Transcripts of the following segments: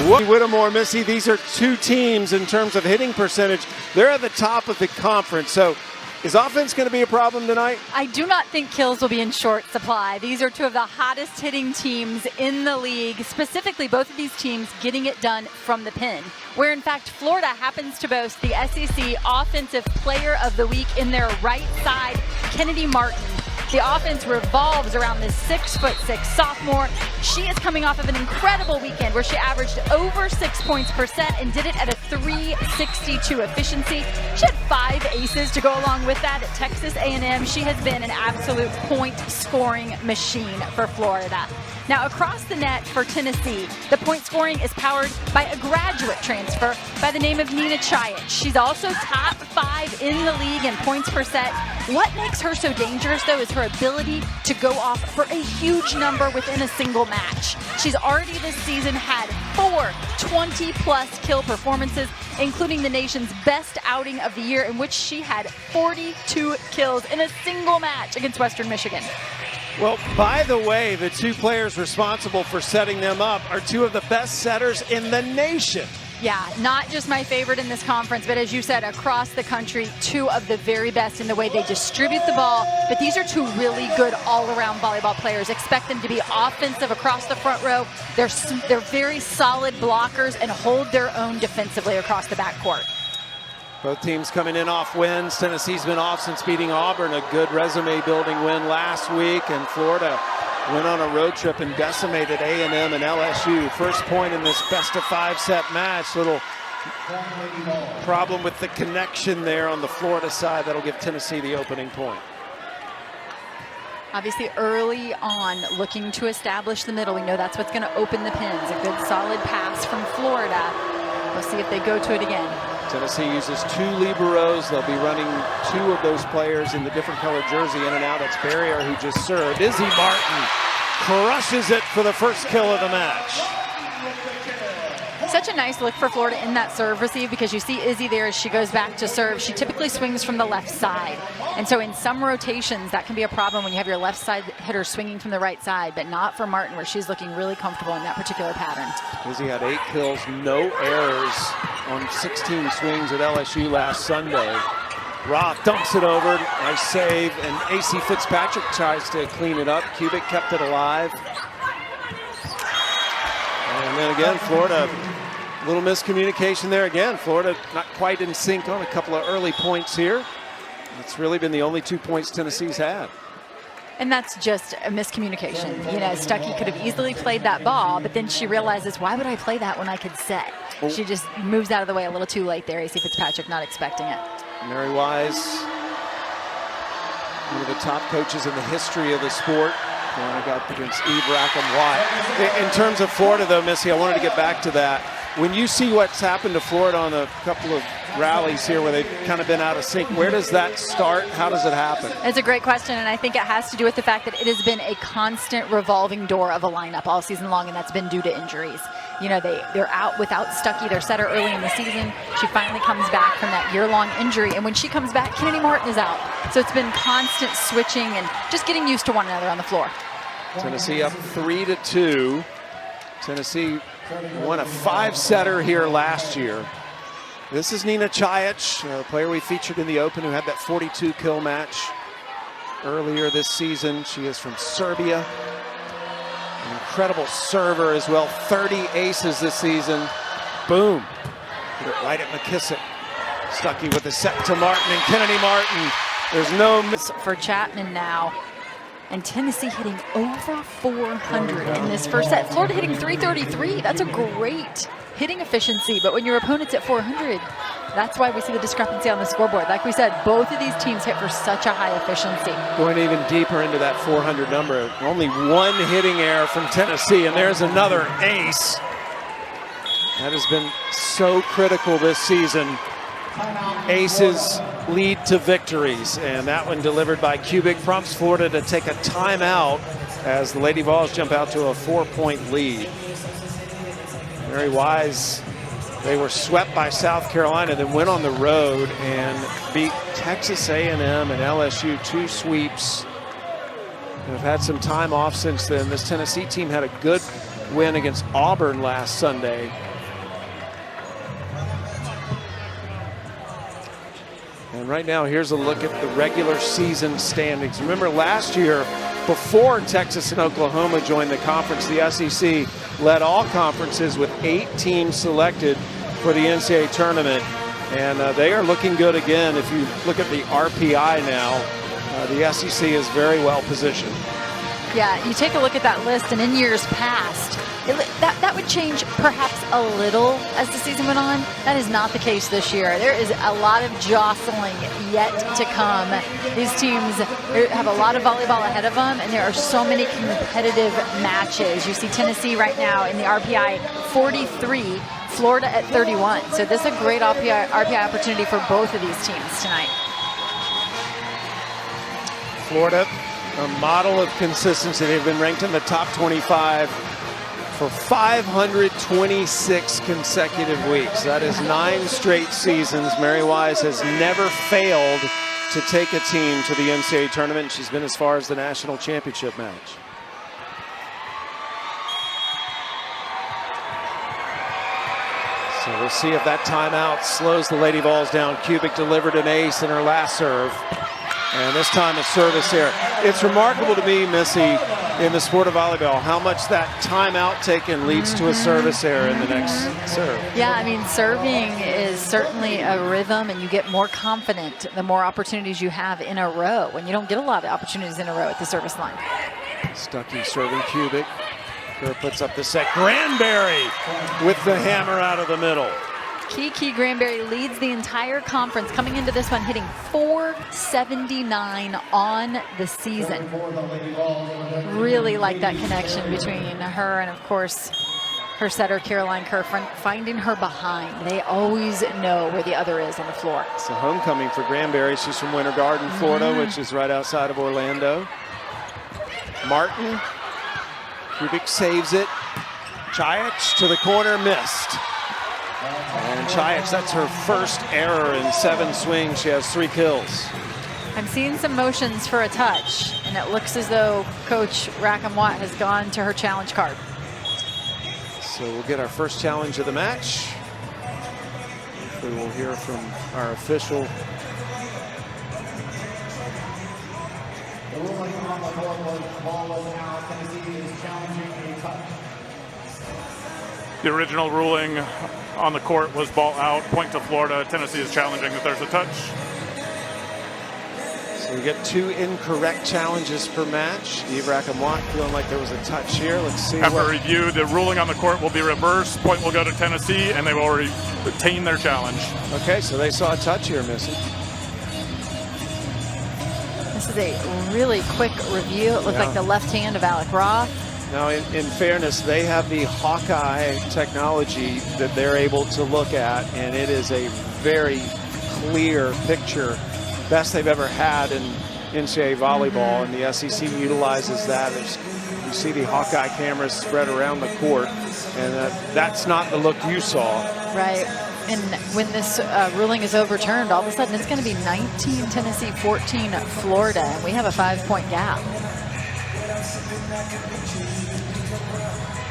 Whittemore, Missy, these are two teams in terms of hitting percentage. They're at the top of the conference. So is offense going to be a problem tonight? I do not think kills will be in short supply. These are two of the hottest hitting teams in the league, specifically both of these teams getting it done from the pin, where in fact Florida happens to boast the SEC Offensive Player of the Week in their right side, Kennedy Martin. The offense revolves around this 6'6" sophomore. She is coming off of an incredible weekend where she averaged over 6 points per set and did it at a .362 efficiency. She had 5 aces to go along with that at Texas A&M. She has been an absolute point-scoring machine for Florida. Now, across the net for Tennessee, the point scoring is powered by a graduate transfer by the name of Nina Chiat. She's also top 5 in the league in points per set. What makes her so dangerous, though, is her ability to go off for a huge number within a single match. She's already this season had 4 20-plus kill performances, including the nation's best outing of the year, in which she had 42 kills in a single match against Western Michigan. Well, by the way, the two players responsible for setting them up are two of the best setters in the nation. Yeah, not just my favorite in this conference, but as you said, across the country, two of the very best in the way they distribute the ball. But these are two really good all-around volleyball players. Expect them to be offensive across the front row. They're very solid blockers and hold their own defensively across the backcourt. Both teams coming in off wins. Tennessee's been off since beating Auburn, a good resume-building win last week, and Florida went on a road trip and decimated A&M and LSU. First point in this best-of-5 set match. Little problem with the connection there on the Florida side. That'll give Tennessee the opening point. Obviously, early on, looking to establish the middle. We know that's what's going to open the pins. A good, solid pass from Florida. We'll see if they go to it again. Tennessee uses 2 liberos. They'll be running 2 of those players in the different color jersey in and out. That's Barrier, who just served. Izzy Martin crushes it for the first kill of the match. Such a nice look for Florida in that serve receive, because you see Izzy there as she goes back to serve. She typically swings from the left side. And so in some rotations, that can be a problem when you have your left side hitter swinging from the right side, but not for Martin, where she's looking really comfortable in that particular pattern. Izzy had 8 kills, no errors on 16 swings at LSU last Sunday. Roth dumps it over, nice save, and AC Fitzpatrick tries to clean it up. Kubik kept it alive. And then again, Florida, a little miscommunication there again. Florida not quite in sync on a couple of early points here. It's really been the only 2 points Tennessee's had. And that's just a miscommunication. You know, Stuckey could have easily played that ball, but then she realizes, why would I play that when I could set? She just moves out of the way a little too late there. AC Fitzpatrick not expecting it. Mary Wise, one of the top coaches in the history of the sport, going up against Eve Rackham-Watt. In terms of Florida, though, Missy, I wanted to get back to that. When you see what's happened to Florida on a couple of rallies here where they've kind of been out of sync, where does that start? How does it happen? It's a great question, and I think it has to do with the fact that it has been a constant revolving door of a lineup all season long, and that's been due to injuries. You know, they're out without Stuckey, their setter, early in the season. She finally comes back from that year-long injury, and when she comes back, Kennedy Martin is out. So it's been constant switching and just getting used to one another on the floor. Tennessee up 3-2. Tennessee won a 5-setter here last year. This is Nina Chiat, a player we featured in the Open, who had that 42 kill match earlier this season. She is from Serbia. An incredible server as well. 30 aces this season. Boom. Put it right at McKissick. Stuckey with the set to Martin, and Kennedy Martin. There's no miss for Chapman now. And Tennessee hitting over 400 in this first set. Florida hitting 333. That's a great hitting efficiency. But when your opponent's at 400, that's why we see the discrepancy on the scoreboard. Like we said, both of these teams hit for such a high efficiency. Going even deeper into that 400 number. Only 1 hitting error from Tennessee, and there's another ace. That has been so critical this season. Aces lead to victories, and that one delivered by Kubik prompts Florida to take a timeout as the Lady Vols jump out to a 4-point lead. Mary Wise, they were swept by South Carolina, then went on the road and beat Texas A&M and LSU, 2 sweeps. They've had some time off since then. This Tennessee team had a good win against Auburn last Sunday. And right now, here's a look at the regular season standings. Remember last year, before Texas and Oklahoma joined the conference, the SEC led all conferences with 8 teams selected for the NCAA tournament. And they are looking good again. If you look at the RPI now, the SEC is very well positioned. Yeah, you take a look at that list, and in years past, that would change perhaps a little as the season went on. That is not the case this year. There is a lot of jostling yet to come. These teams have a lot of volleyball ahead of them, and there are so many competitive matches. You see Tennessee right now in the RPI 43, Florida at 31. So this is a great RPI opportunity for both of these teams tonight. Florida, a model of consistency. They've been ranked in the top 25 for 526 consecutive weeks. That is 9 straight seasons. Mary Wise has never failed to take a team to the NCAA tournament. She's been as far as the national championship match. So we'll see if that timeout slows the Lady Vols down. Kubik delivered an ace in her last serve. And this time a service error. It's remarkable to me, Missy, in the sport of volleyball, how much that timeout taken leads to a service error in the next serve. Yeah, I mean, serving is certainly a rhythm, and you get more confident the more opportunities you have in a row, when you don't get a lot of opportunities in a row at the service line. Stuckey serving Kubik. Kerr puts up the set. Granberry with the hammer out of the middle. Kiki Granberry leads the entire conference, coming into this one hitting .479 on the season. Really like that connection between her and, of course, her setter Caroline Kerr, finding her behind. They always know where the other is on the floor. It's a homecoming for Granberry. She's from Winter Garden, Florida, which is right outside of Orlando. Martin, Kubik saves it. Chaich to the corner, missed. And Chaich, that's her first error in 7 swings. She has 3 kills. I'm seeing some motions for a touch, and it looks as though Coach Rackham Watt has gone to her challenge card. So we'll get our first challenge of the match. Hopefully we'll hear from our official. The original ruling on the court was ball out, point to Florida. Tennessee is challenging that there's a touch. So we get 2 incorrect challenges per match. Eve Rackham-Watt feeling like there was a touch here. Let's see. After review, the ruling on the court will be reversed. Point will go to Tennessee, and they will retain their challenge. Okay, so they saw a touch here, Missy. This is a really quick review. It looked like the left hand of Alec Roth. Now, in fairness, they have the Hawkeye technology that they're able to look at, and it is a very clear picture, best they've ever had in NCAA volleyball, and the SEC utilizes that. As you see the Hawkeye cameras spread around the court, and that's not the look you saw. Right. And when this ruling is overturned, all of a sudden it's going to be 19 Tennessee, 14 Florida, and we have a 5-point gap.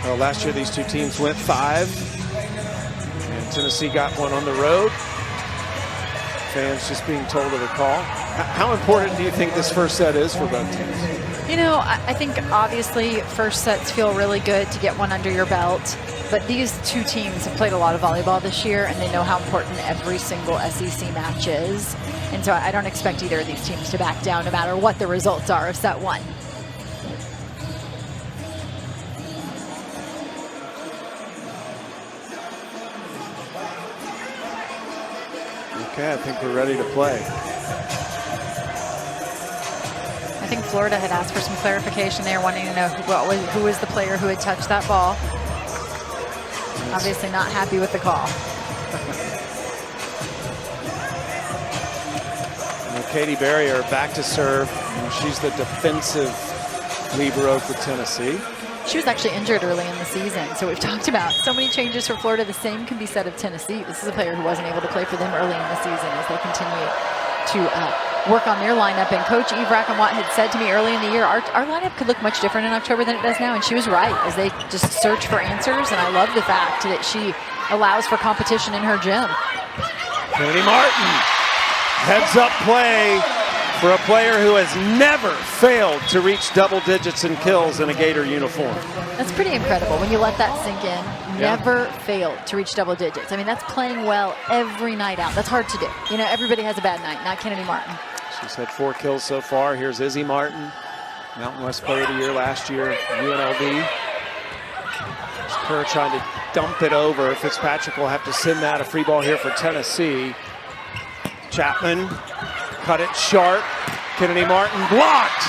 Well, last year these 2 teams went 5, and Tennessee got one on the road. Fans just being told of the call. How important do you think this first set is for both teams? You know, I think obviously first sets feel really good to get one under your belt, but these 2 teams have played a lot of volleyball this year, and they know how important every single SEC match is. And so I don't expect either of these teams to back down no matter what the results are of set 1. Okay, I think we're ready to play. I think Florida had asked for some clarification there, wanting to know who was the player who had touched that ball. Obviously not happy with the call. Katie Barrier back to serve. She's the defensive libero for Tennessee. She was actually injured early in the season, so we've talked about so many changes for Florida. The same can be said of Tennessee. This is a player who wasn't able to play for them early in the season as they continue to work on their lineup. And Coach Eve Rackham-Watt had said to me early in the year, our lineup could look much different in October than it does now, and she was right as they just search for answers. And I love the fact that she allows for competition in her gym. Kennedy Martin Heads up play for a player who has never failed to reach double digits in kills in a Gator uniform. That's pretty incredible when you let that sink in. Yeah. Never failed to reach double digits. I mean, that's playing well every night out. That's hard to do. You know, everybody has a bad night, not Kennedy Martin. She's had 4 kills so far. Here's Izzy Martin, Mountain West Player of the Year last year at UNLV. Kerr trying to dump it over. Fitzpatrick will have to send that. A free ball here for Tennessee. Chapman cut it sharp. Kennedy Martin blocked.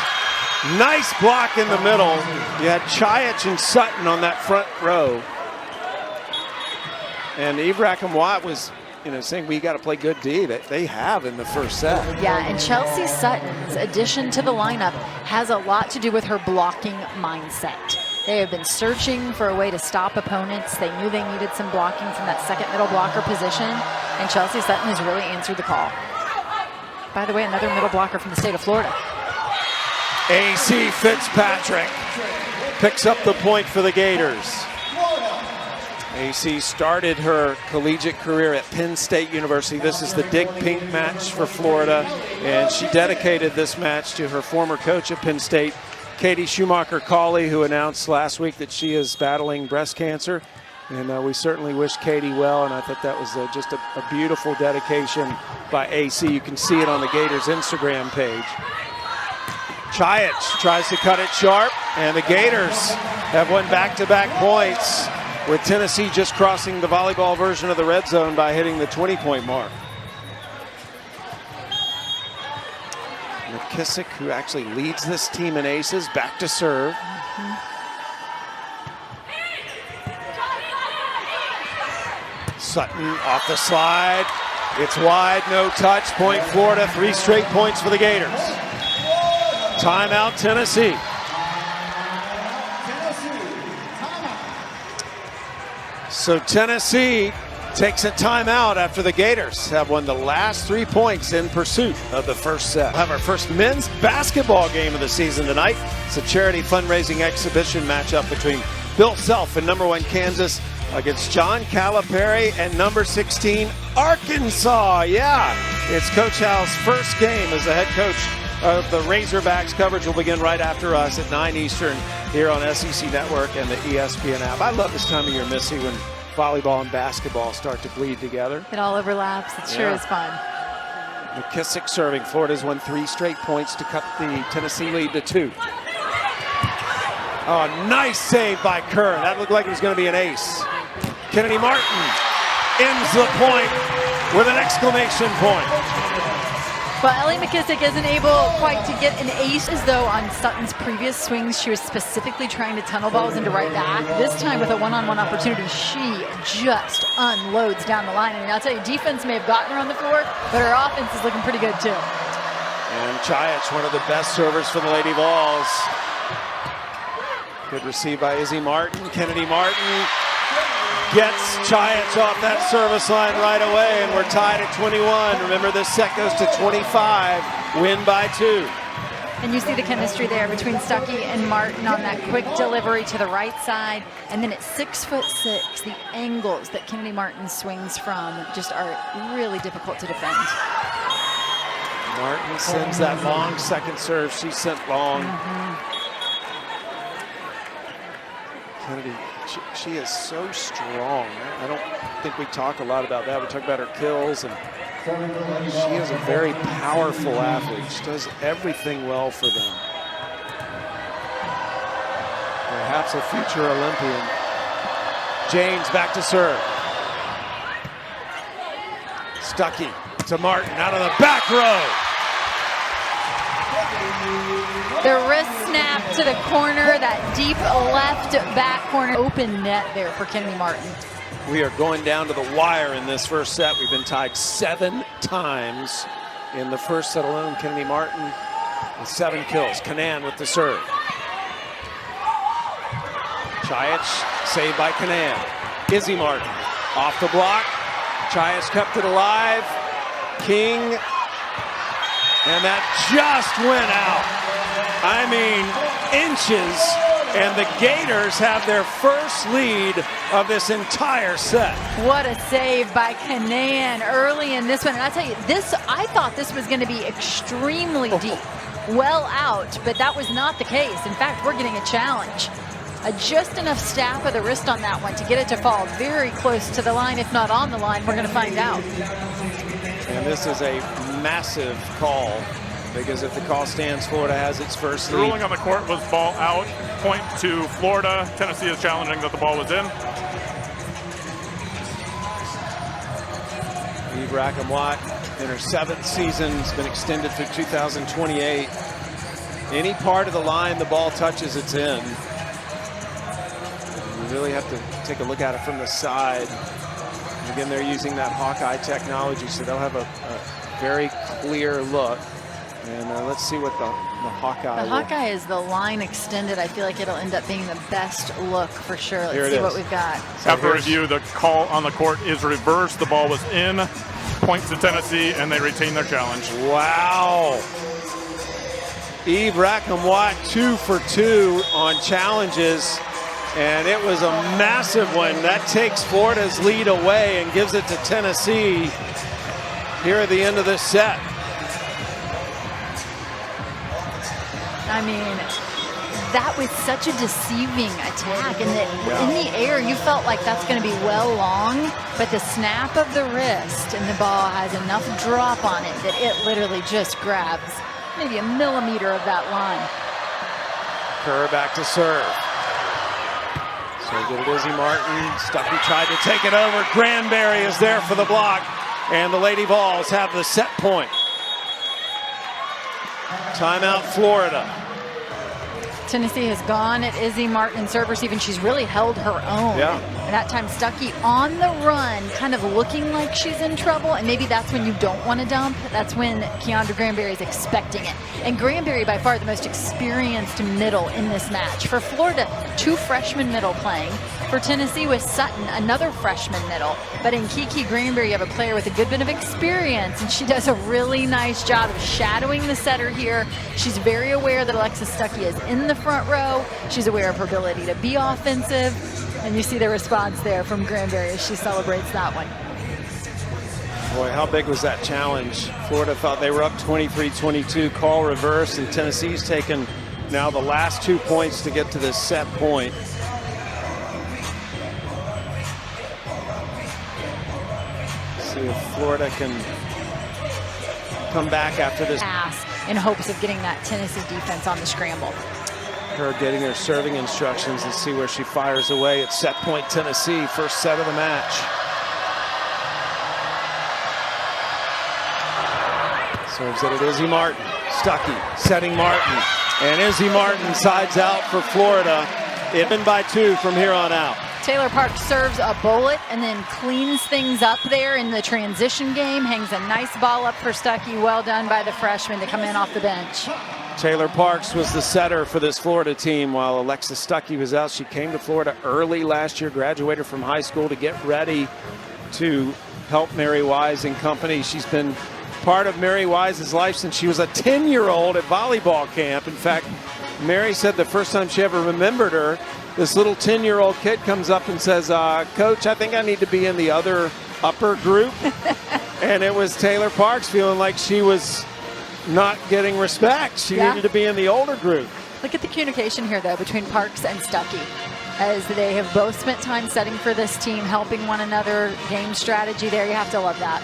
Nice block in the middle. You had Chiach and Sutton on that front row. And Eve Rackham-Watt was, saying we got to play good D. That they have in the first set. Yeah, and Chelsea Sutton's addition to the lineup has a lot to do with her blocking mindset. They have been searching for a way to stop opponents. They knew they needed some blocking from that second middle blocker position, and Chelsea Sutton has really answered the call. By the way, another middle blocker from the state of Florida. AC Fitzpatrick picks up the point for the Gators. AC started her collegiate career at Penn State University. This is the Dig Pink match for Florida, and she dedicated this match to her former coach at Penn State, Katie Schumacher-Cawley, who announced last week that she is battling breast cancer. And we certainly wish Katie well, and I thought that was just a beautiful dedication by AC. You can see it on the Gators Instagram page. Chiach tries to cut it sharp, and the Gators have won back-to-back points, with Tennessee just crossing the volleyball version of the red zone by hitting the 20-point mark. McKissick, who actually leads this team in aces, back to serve. Sutton off the slide. It's wide, no touch. Point Florida, 3 straight points for the Gators. Timeout, Tennessee. So Tennessee takes a timeout after the Gators have won the last 3 points in pursuit of the first set. We'll have our first men's basketball game of the season tonight. It's a charity fundraising exhibition matchup between Bill Self and #1 Kansas against John Calipari and #16 Arkansas. Yeah, it's Coach Hal's first game as the head coach of the Razorbacks. Coverage will begin right after us at 9 Eastern here on SEC Network and the ESPN app. I love this time of year, Missy, when volleyball and basketball start to bleed together. It all overlaps. It sure is fun. McKissick serving. Florida's won 3 straight points to cut the Tennessee lead to 2. Oh, nice save by Kerr. That looked like it was going to be an ace. Kennedy Martin ends the point with an exclamation point. Well, Ellie McKissick isn't able quite to get an ace, as though on Sutton's previous swings she was specifically trying to tunnel balls into right back. This time with a one-on-one opportunity, she just unloads down the line. And I'll tell you, defense may have gotten her on the floor, but her offense is looking pretty good too. And Chiach, one of the best servers for the Lady Vols. Good receive by Izzy Martin. Kennedy Martin gets Chiach off that service line right away, and we're tied at 21. Remember, this set goes to 25, win by 2. And you see the chemistry there between Stuckey and Martin on that quick delivery to the right side. And then at 6'6", the angles that Kennedy Martin swings from just are really difficult to defend. Martin sends that long second serve. She sent long. Kennedy, she is so strong. I don't think we talk a lot about that. We talk about her kills, and she is a very powerful athlete. She does everything well for them. Perhaps a future Olympian. James back to serve. Stuckey to Martin out of the back row. The wrist snap to the corner, that deep left back corner. Open net there for Kennedy Martin. We are going down to the wire in this first set. We've been tied 7 times in the first set alone. Kennedy Martin with 7 kills. Kanan with the serve. Chiach saved by Kanan. Izzy Martin off the block. Chiach kept it alive. King. And that just went out. I mean, inches And the Gators have their first lead of this entire set. What a save by Canaan early in this one. And I tell you, I thought this was going to be extremely deep, well out, but that was not the case. In fact, we're getting a challenge. Just enough snap of the wrist on that one to get it to fall very close to the line, if not on the line. We're going to find out. And this is a massive call, because if the call stands, Florida has its first lead. The ruling on the court was ball out, point to Florida. Tennessee is challenging that the ball was in. Eve Rackham-Watt in her 7th season, has been extended through 2028. Any part of the line the ball touches, it's in. You really have to take a look at it from the side. And again, they're using that Hawkeye technology, so they'll have a very clear look. And let's see what the Hawkeye. The Hawkeye is the line extended. I feel like it'll end up being the best look for sure. Here Let's see what we've got. So after review, the call on the court is reversed. The ball was in. Points to Tennessee, and they retain their challenge. Wow. Eve Rackham-Watt 2 for 2 on challenges. And it was a massive one. That takes Florida's lead away and gives it to Tennessee here at the end of this set. I mean, that was such a deceiving attack. And in the air, you felt like that's going to be well long, but the snap of the wrist and the ball has enough drop on it that it literally just grabs maybe a millimeter of that line. Kerr back to serve. So good at Izzy Martin. Stuckey tried to take it over. Granberry is there for the block. And the Lady Vols have the set point. Timeout, Florida. Tennessee has gone at Izzy Martin serve receive, and she's really held her own. Yeah. And that time Stuckey on the run, kind of looking like she's in trouble, and maybe that's when you don't want to dump. That's when Keandra Granberry is expecting it. And Granberry, by far the most experienced middle in this match. For Florida, 2 freshman middle playing. For Tennessee with Sutton, another freshman middle. But in Kiki Granberry, you have a player with a good bit of experience, and she does a really nice job of shadowing the setter here. She's very aware that Alexis Stuckey is in the front row. She's aware of her ability to be offensive. And you see the response there from Granberry as she celebrates that one. Boy, how big was that challenge? Florida thought they were up 23-22, call reverse, and Tennessee's taken now the last 2 points to get to this set point. See if Florida can come back after this. Pass in hopes of getting that Tennessee defense on the scramble. Her getting her serving instructions and see where she fires away. It's set point Tennessee, first set of the match. Serves it at Izzy Martin. Stuckey setting Martin. And Izzy Martin sides out for Florida. Even by 2 from here on out. Taylor Parks serves a bullet and then cleans things up there in the transition game. Hangs a nice ball up for Stuckey. Well done by the freshman to come in off the bench. Taylor Parks was the setter for this Florida team while Alexis Stuckey was out. She came to Florida early last year, graduated from high school to get ready to help Mary Wise and company. She's been part of Mary Wise's life since she was a 10-year-old at volleyball camp. In fact, Mary said the first time she ever remembered her, this little 10-year-old kid comes up and says, Coach, I think I need to be in the other upper group. And it was Taylor Parks feeling like she was not getting respect. She needed to be in the older group. Look at the communication here, though, between Parks and Stuckey, as they have both spent time setting for this team, helping one another, game strategy there. You have to love that.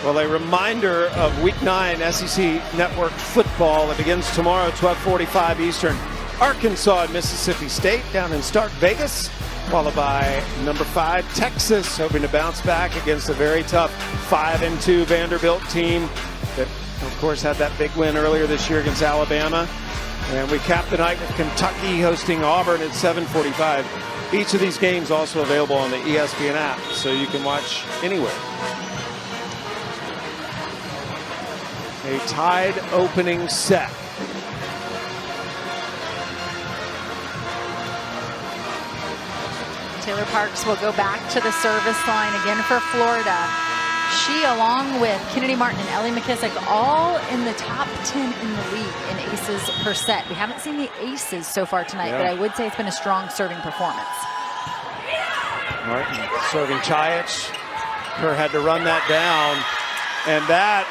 Well, a reminder of Week 9 SEC Network football that begins tomorrow, 12:45 Eastern. Arkansas and Mississippi State down in Stark Vegas, followed by number 5 Texas, hoping to bounce back against a very tough 5-2 Vanderbilt team that, of course, had that big win earlier this year against Alabama. And we cap the night with Kentucky hosting Auburn at 7:45. Each of these games also available on the ESPN app, so you can watch anywhere. A tied opening set. Taylor Parks will go back to the service line again for Florida. She, along with Kennedy Martin and Ellie McKissick, all in the top 10 in the league in aces per set. We haven't seen the aces so far tonight, but I would say it's been a strong serving performance. Martin serving Chayich. Kerr had to run that down, and that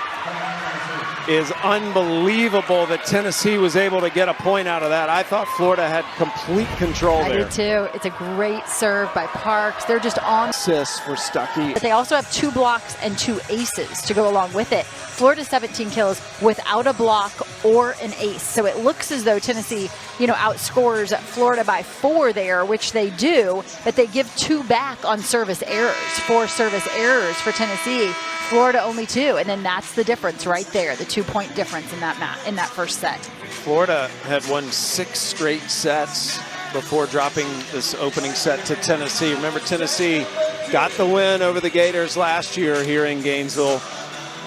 is unbelievable that Tennessee was able to get a point out of that. I thought Florida had complete control there. I did too. It's a great serve by Parks. They're just on. Assists for Stuckey. But they also have 2 blocks and 2 aces to go along with it. Florida 17 kills without a block or an ace. So it looks as though Tennessee, outscores Florida by 4 there, which they do, but they give 2 back on service errors. 4 service errors for Tennessee. Florida only 2, and then that's the difference right there, the 2-point difference in that first set. Florida had won 6 straight sets before dropping this opening set to Tennessee. Remember, Tennessee got the win over the Gators last year here in Gainesville.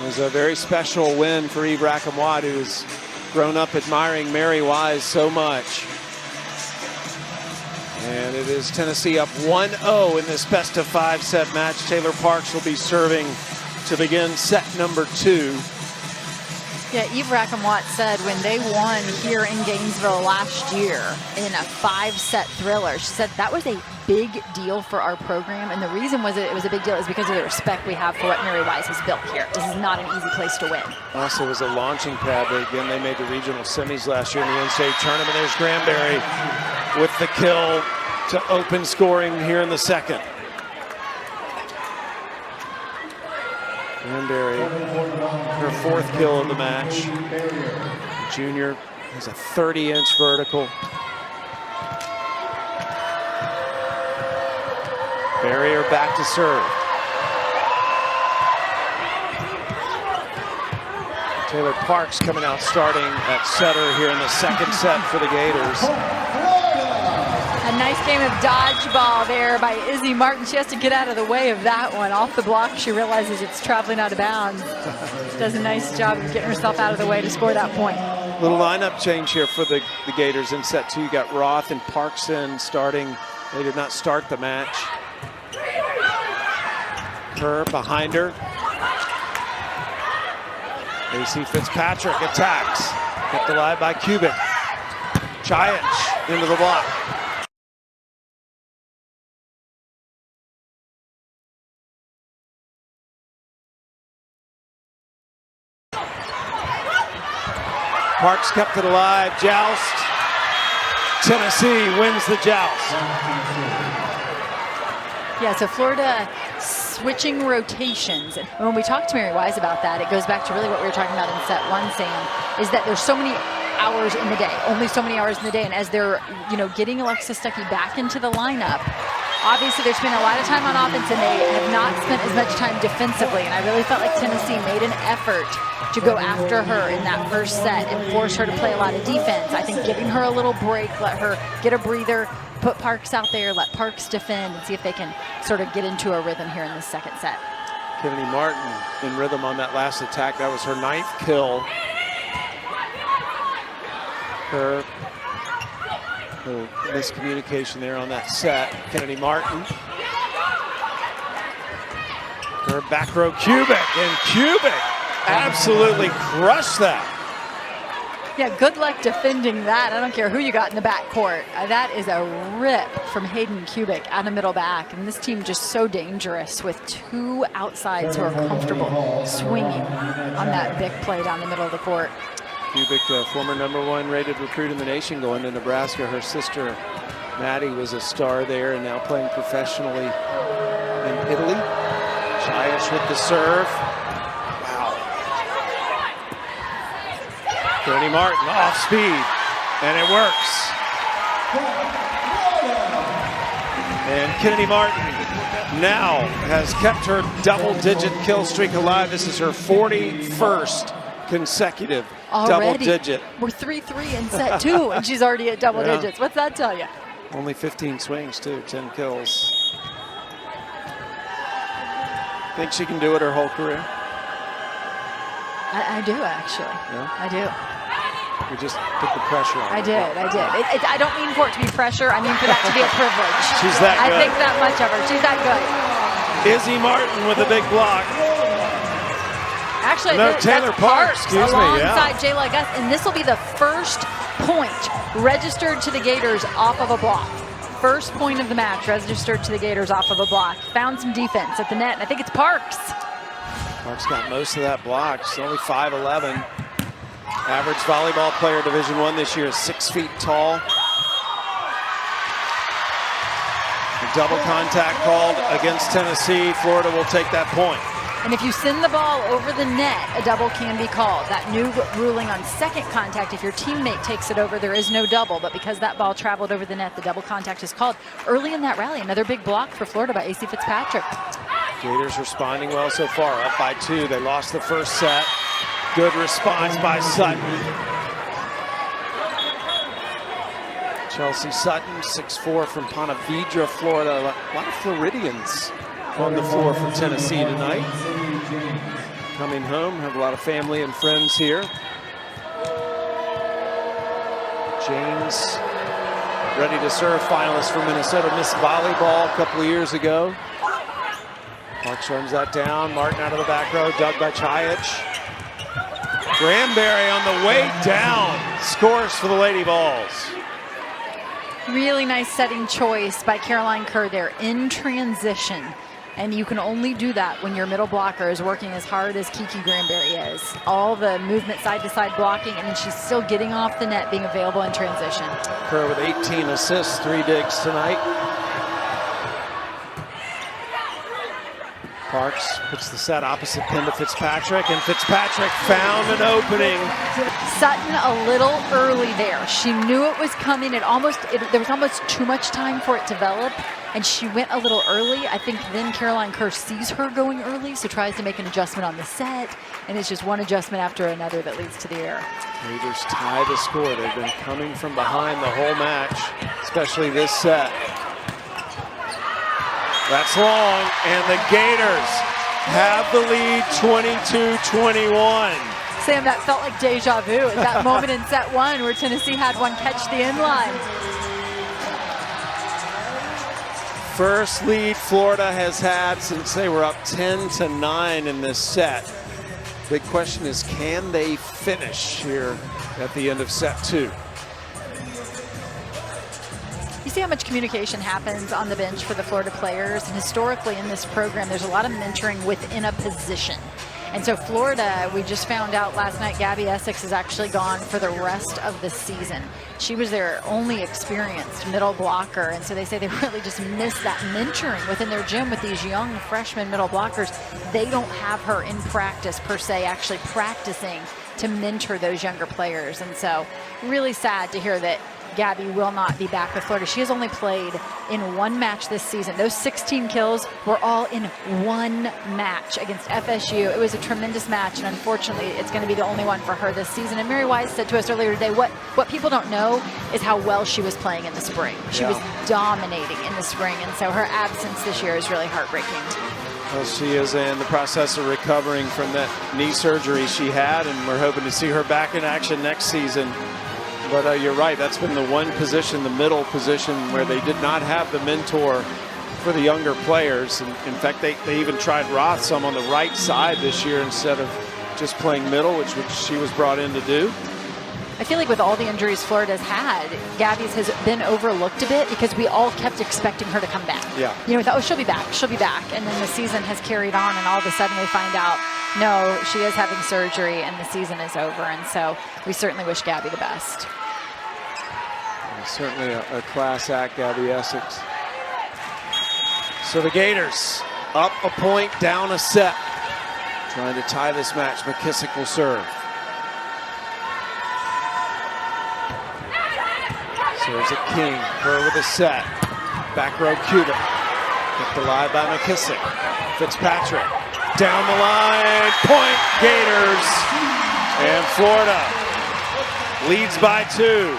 It was a very special win for Eve Rackamwatt, who's grown up admiring Mary Wise so much. And it is Tennessee up 1-0 in this best-of-5 set match. Taylor Parks will be serving to begin set number 2. Yeah, Eve Rackamwatt said when they won here in Gainesville last year in a 5-set thriller, she said that was a big deal for our program. And the reason was it was a big deal is because of the respect we have for what Mary Wise has built here. This is not an easy place to win. Also was a launching pad, but again, they made the regional semis last year in the NCAA tournament. There's Granberry with the kill to open scoring here in the second. Granberry, her 4th kill of the match. The junior has a 30-inch vertical. Barrier back to serve. Taylor Parks coming out starting at setter here in the second set for the Gators. A nice game of dodgeball there by Izzy Martin. She has to get out of the way of that one. Off the block, she realizes it's traveling out of bounds. She does a nice job of getting herself out of the way to score that point. Little lineup change here for the Gators in set 2. You got Roth and Parks in starting. They did not start the match. Kerr behind her. AC Fitzpatrick attacks. Kept alive by Kubik. Chayich into the block. Parks kept it alive. Joust. Tennessee wins the joust. Yeah, so Florida switching rotations. And when we talked to Mary Wise about that, it goes back to really what we were talking about in set 1, Sam, is that there's so many hours in the day, only so many hours in the day. And as they're, getting Alexis Stuckey back into the lineup, obviously they're spending a lot of time on offense and they have not spent as much time defensively. And I really felt like Tennessee made an effort to go after her in that first set and force her to play a lot of defense. I think giving her a little break, let her get a breather, put Parks out there, let Parks defend, and see if they can sort of get into a rhythm here in the second set. Kennedy Martin in rhythm on that last attack. That was her 9th kill. Her miscommunication there on that set. Kennedy Martin. Her back row Kubik, and Kubik absolutely crushed that. Yeah, good luck defending that. I don't care who you got in the backcourt. That is a rip from Hayden Kubik out of middle back. And this team just so dangerous with 2 outsides who are comfortable swinging on that big play down the middle of the court. Kubik, former #1 rated recruit in the nation going to Nebraska. Her sister, Maddie, was a star there and now playing professionally in Italy. Chayich with the serve. Wow. Kennedy Martin off speed, and it works. And Kennedy Martin now has kept her double-digit kill streak alive. This is her 41st consecutive double-digit. We're 3-3 in set 2, and she's already at double digits. What's that tell you? Only 15 swings, too, 10 kills. Think she can do it her whole career? I do, actually. Yeah? I do. We just put the pressure on her. I did. I don't mean for it to be pressure. I mean for that to be a privilege. She's that good. I think that much of her. She's that good. Izzy Martin with a big block. Actually, No, that's Taylor Parks, excuse me, alongside yeah. Jayla Gus, and this will be the first point registered to the Gators off of a block. First point of the match registered to the Gators off of a block. Found some defense at the net, and I think it's Parks. Parks got most of that block. She's only 5'11". Average volleyball player, Division I this year, is 6 feet tall. A double contact called against Tennessee. Florida will take that point. And if you send the ball over the net, a double can be called. That new ruling on second contact, if your teammate takes it over, there is no double. But because that ball traveled over the net, the double contact is called. Early in that rally, another big block for Florida by A.C. Fitzpatrick. Gators responding well so far, up by 2. They lost the first set. Good response by Sutton. Chelsea Sutton, 6'4", from Ponte Vedra, Florida. A lot of Floridians on the floor for Tennessee tonight. Coming home, have a lot of family and friends here. James, ready to serve, finalist for Minnesota Miss Volleyball a couple of years ago. Parks runs that down. Martin out of the back row, dug by Chayich. Granberry on the way down, scores for the Lady Vols. Really nice setting choice by Caroline Kerr there in transition. And you can only do that when your middle blocker is working as hard as Kiki Granberry is. All the movement side to side blocking, and then she's still getting off the net, being available in transition. Kerr with 18 assists, 3 digs tonight. Parks puts the set opposite pin to Fitzpatrick, and Fitzpatrick found an opening. Sutton a little early there. She knew it was coming. There was almost too much time for it to develop, and she went a little early. I think then Caroline Kerr sees her going early, so tries to make an adjustment on the set, and it's just one adjustment after another that leads to the error. Gators tie the score. They've been coming from behind the whole match, especially this set. That's long, and the Gators have the lead 22-21. Sam, that felt like deja vu at that moment in set 1 where Tennessee had one catch the inline. First lead Florida has had since they were up 10-9 in this set. Big question is, can they finish here at the end of set 2? You see how much communication happens on the bench for the Florida players, and historically in this program there's a lot of mentoring within a position. And so Florida, we just found out last night, Gabby Essex is actually gone for the rest of the season. She was their only experienced middle blocker, and so they say they really just miss that mentoring within their gym with these young freshman middle blockers. They don't have her in practice per se, actually practicing to mentor those younger players. And so really sad to hear that Gabby will not be back with Florida. She has only played in 1 match this season. Those 16 kills were all in 1 match against FSU. It was a tremendous match, and unfortunately, it's going to be the only one for her this season. And Mary Wise said to us earlier today, what people don't know is how well she was playing in the spring. She was dominating in the spring, and so her absence this year is really heartbreaking. Well, she is in the process of recovering from that knee surgery she had, and we're hoping to see her back in action next season. But you're right, that's been the one position, the middle position, where they did not have the mentor for the younger players. And in fact, they even tried Roth some on the right side this year instead of just playing middle, which she was brought in to do. I feel like with all the injuries Florida's had, Gabby's has been overlooked a bit because we all kept expecting her to come back. Yeah. You know, we thought, oh, she'll be back. And then the season has carried on, and all of a sudden we find out, no, she is having surgery and the season is over. And so we certainly wish Gabby the best. Certainly a class act, Gabby Essex. So the Gators up a point, down a set. Trying to tie this match. McKissick will serve. Serves at King. Kerr with a set. Back row Cubic. Kept alive by McKissick. Fitzpatrick. Down the line. Point Gators. And Florida leads by 2.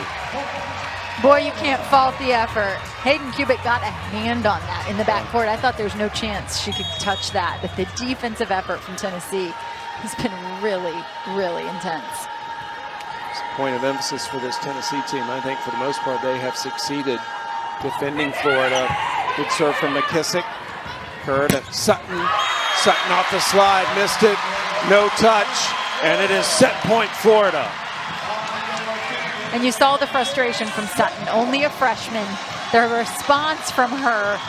Boy, you can't fault the effort. Hayden Cubic got a hand on that in the backcourt. I thought there's no chance she could touch that, but the defensive effort from Tennessee has been really, really intense. It's a point of emphasis for this Tennessee team. I think for the most part they have succeeded defending Florida. Good serve from McKissick. Kerr to Sutton. Sutton off the slide, missed it, no touch, and it is set point Florida. And you saw the frustration from Sutton, only a freshman. The response from her,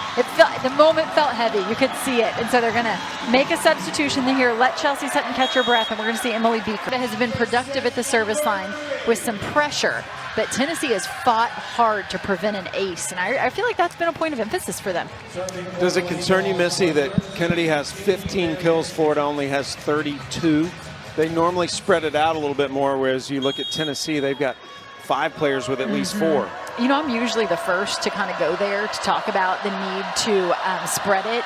the moment felt heavy. You could see it. And so they're going to make a substitution here, let Chelsea Sutton catch her breath, and we're going to see Emily Beaker. Has been productive at the service line with some pressure, but Tennessee has fought hard to prevent an ace, and I feel like that's been a point of emphasis for them. Does it concern you, Missy, that Kennedy has 15 kills, Florida only has 32? They normally spread it out a little bit more, whereas you look at Tennessee, they've got 5 players with at least 4. You know, I'm usually the first to kind of go there to talk about the need to spread it.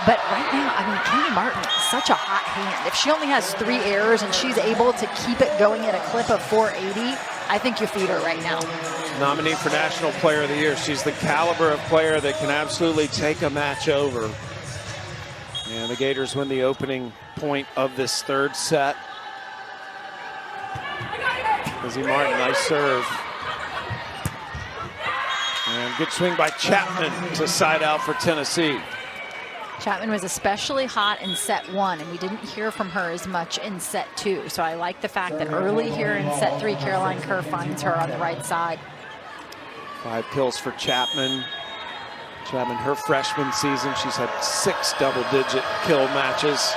But right now, I mean, Kennedy Martin is such a hot hand. If she only has 3 errors and she's able to keep it going at a clip of 480, I think you feed her right now. Nominee for National Player of the Year. She's the caliber of player that can absolutely take a match over. And the Gators win the opening point of this 3rd set. Izzy Martin, nice serve. And good swing by Chapman to side out for Tennessee. Chapman was especially hot in set 1, and we didn't hear from her as much in set 2. So I like the fact that early here in set 3, Caroline Kerr finds her on the right side. 5 kills for Chapman. Chapman, her freshman season, she's had 6 double-digit kill matches.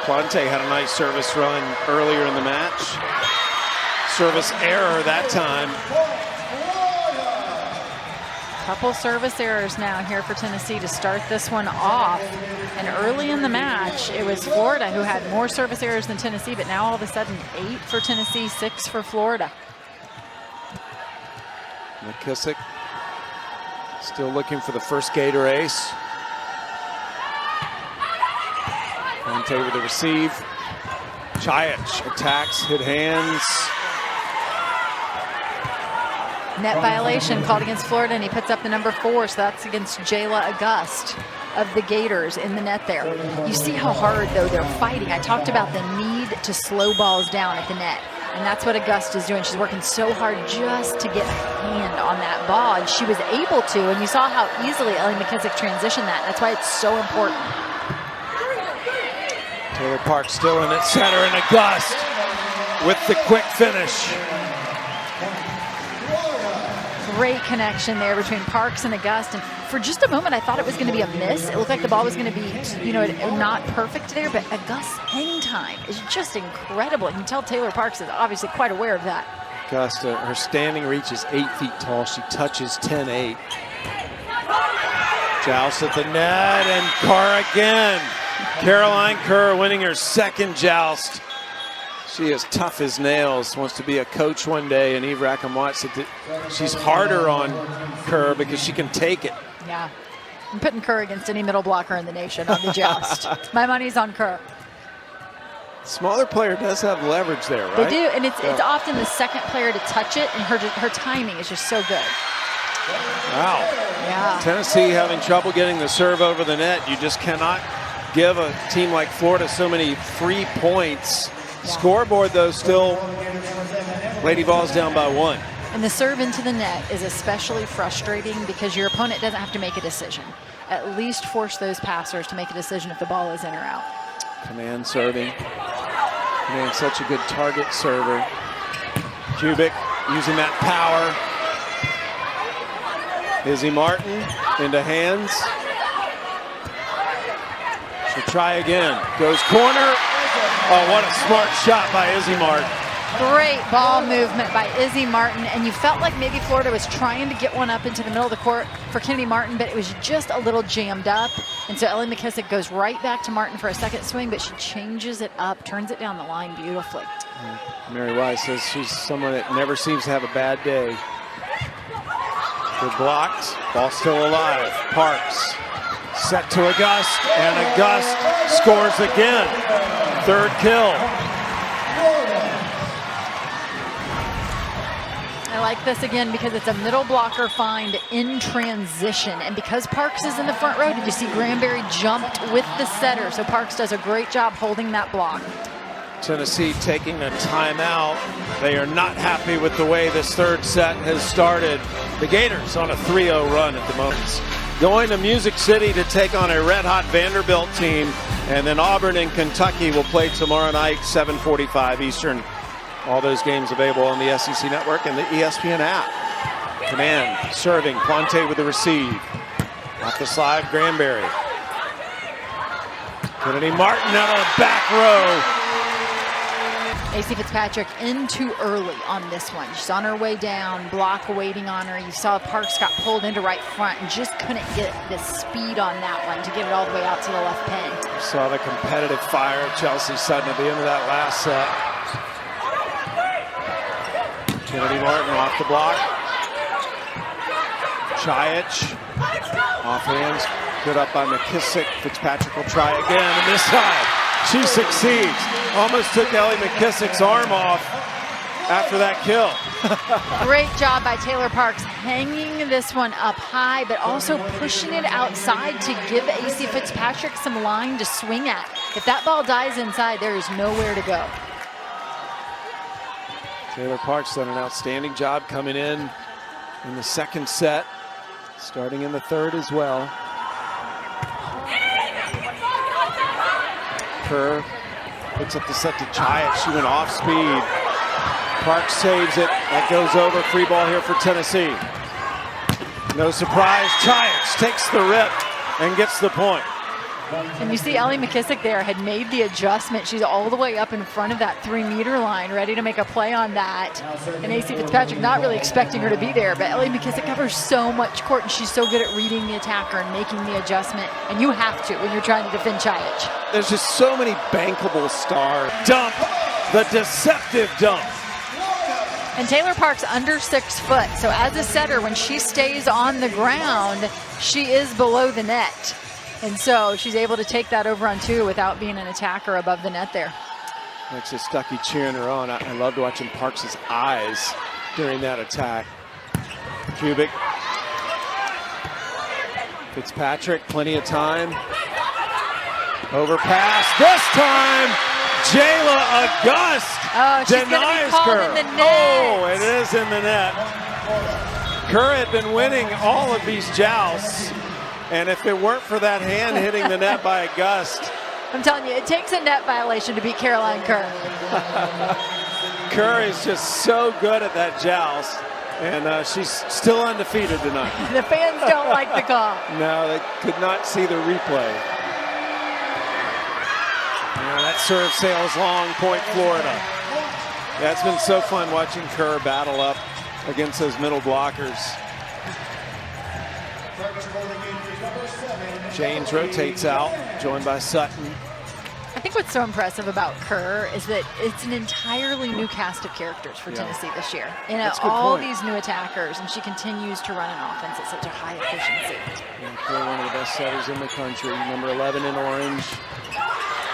Plante had a nice service run earlier in the match. Service error that time. Couple service errors now here for Tennessee to start this one off. And early in the match, it was Florida who had more service errors than Tennessee, but now all of a sudden 8 for Tennessee, 6 for Florida. McKissick still looking for the first Gator ace. Conte with the receive. Chaich attacks, hit hands. Net violation called against Florida, and he puts up the number 4, so that's against Jayla August of the Gators in the net there. You see how hard, though, they're fighting. I talked about the need to slow balls down at the net, and that's what August is doing. She's working so hard just to get a hand on that ball, and she was able to, and you saw how easily Ellie McKissick transitioned that. That's why it's so important. Taylor Parks still in at center, and August with the quick finish. Great connection there between Parks and August, and for just a moment I thought it was going to be a miss. It looked like the ball was going to be, you know, not perfect there, but August's hang time is just incredible. You can tell Taylor Parks is obviously quite aware of that. August, her standing reach is 8 feet tall. She touches 10-8. Joust at the net, and Kerr again. Caroline Kerr winning her 2nd joust. She is tough as nails, wants to be a coach one day, and Eve Rackham-Watt said that she's harder on Kerr because she can take it. Yeah, I'm putting Kerr against any middle blocker in the nation on the joust. My money's on Kerr. Smaller player does have leverage there, right? They do, and it's often the second player to touch it, and her timing is just so good. Wow. Yeah. Tennessee having trouble getting the serve over the net. You just cannot give a team like Florida so many free points. Yeah. Scoreboard, though, still Lady Vols down by 1. And the serve into the net is especially frustrating because your opponent doesn't have to make a decision. At least force those passers to make a decision if the ball is in or out. Command serving. Command such a good target server. Kubik using that power. Izzy Martin into hands. She'll try again. Goes corner. Oh, what a smart shot by Izzy Martin. Great ball movement by Izzy Martin, and you felt like maybe Florida was trying to get one up into the middle of the court for Kennedy Martin, but it was just a little jammed up. And so Ellie McKissick goes right back to Martin for a second swing, but she changes it up, turns it down the line beautifully. Mary Wise says she's someone that never seems to have a bad day. Good blocks, ball still alive. Parks set to August, and August scores again. 3rd kill. I like this again because it's a middle blocker find in transition. And because Parks is in the front row, did you see Granberry jumped with the setter? So Parks does a great job holding that block. Tennessee taking a timeout. They are not happy with the way this 3rd set has started. The Gators on a 3-0 run at the moment. going to Music City to take on a red-hot Vanderbilt team. And then Auburn and Kentucky will play tomorrow night, 7:45 Eastern. All those games available on the SEC Network and the ESPN app. Command, serving, Quante with the receive. Off the slide, Granberry. Kennedy Martin out on the back row. AC Fitzpatrick in too early on this one. She's on her way down, block waiting on her. You saw Parks got pulled into right front and just couldn't get the speed on that one to get it all the way out to the left pin. Saw the competitive fire of Chelsea Sutton at the end of that last set. Kennedy Martin off the block. Chiach off hands, good up by McKissick. Fitzpatrick will try again, and this time she succeeds. Almost took Ellie McKissick's arm off after that kill. Great job by Taylor Parks hanging this one up high, but also pushing it outside to give AC Fitzpatrick some line to swing at. If that ball dies inside, there is nowhere to go. Taylor Parks done an outstanding job coming in the second set, starting in the third as well. Kerr puts up the set to Chiach. She went off speed. Parks saves it. That goes over. Free ball here for Tennessee. No surprise. Chiach takes the rip and gets the point. And you see Ellie McKissick there had made the adjustment. She's all the way up in front of that 3-meter line, ready to make a play on that. And AC Fitzpatrick not really expecting her to be there, but Ellie McKissick covers so much court, and she's so good at reading the attacker and making the adjustment. And you have to when you're trying to defend Chiach. There's just so many bankable stars. Dump, the deceptive dump. And Taylor Parks under 6 foot, so as a setter, when she stays on the ground, she is below the net. And so she's able to take that over on 2 without being an attacker above the net there. Makes it Stuckey cheering her on. I loved watching Parks' eyes during that attack. Kubik. Fitzpatrick, plenty of time. Overpass. This time, Jayla August denies Kerr. In the net. Oh, it is in the net. Kerr had been winning all of these jousts. And if it weren't for that hand hitting the net by August. I'm telling you, it takes a net violation to beat Caroline Kerr. Kerr is just so good at that joust. And she's still undefeated tonight. The fans don't like the call. No, they could not see the replay. Yeah, that serve sails long, point Florida. Yeah, it's been so fun watching Kerr battle up against those middle blockers. James rotates out, joined by Sutton. I think what's so impressive about Kerr is that it's an entirely new cast of characters for Tennessee this year. You know, all these new attackers, and she continues to run an offense at such a high efficiency. Yeah, Kerr, one of the best setters in the country. Number 11 in orange.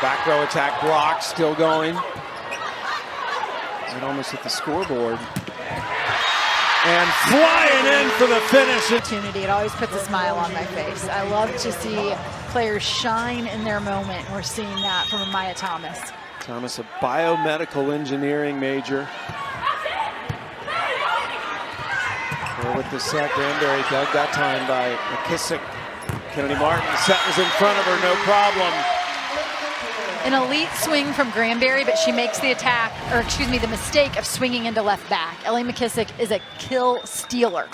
Back row attack block, still going. And almost hit the scoreboard. And flying in for the finish. Opportunity. It always puts a smile on my face. I love to see players shine in their moment. We're seeing that from Maya Thomas. Thomas, a biomedical engineering major. There with the set, Granberry dug that time by McKissick. Kennedy Martin, the set was in front of her, no problem. An elite swing from Granberry, but she makes the attack, or excuse me, the mistake of swinging into left back. Ellie McKissick is a kill stealer.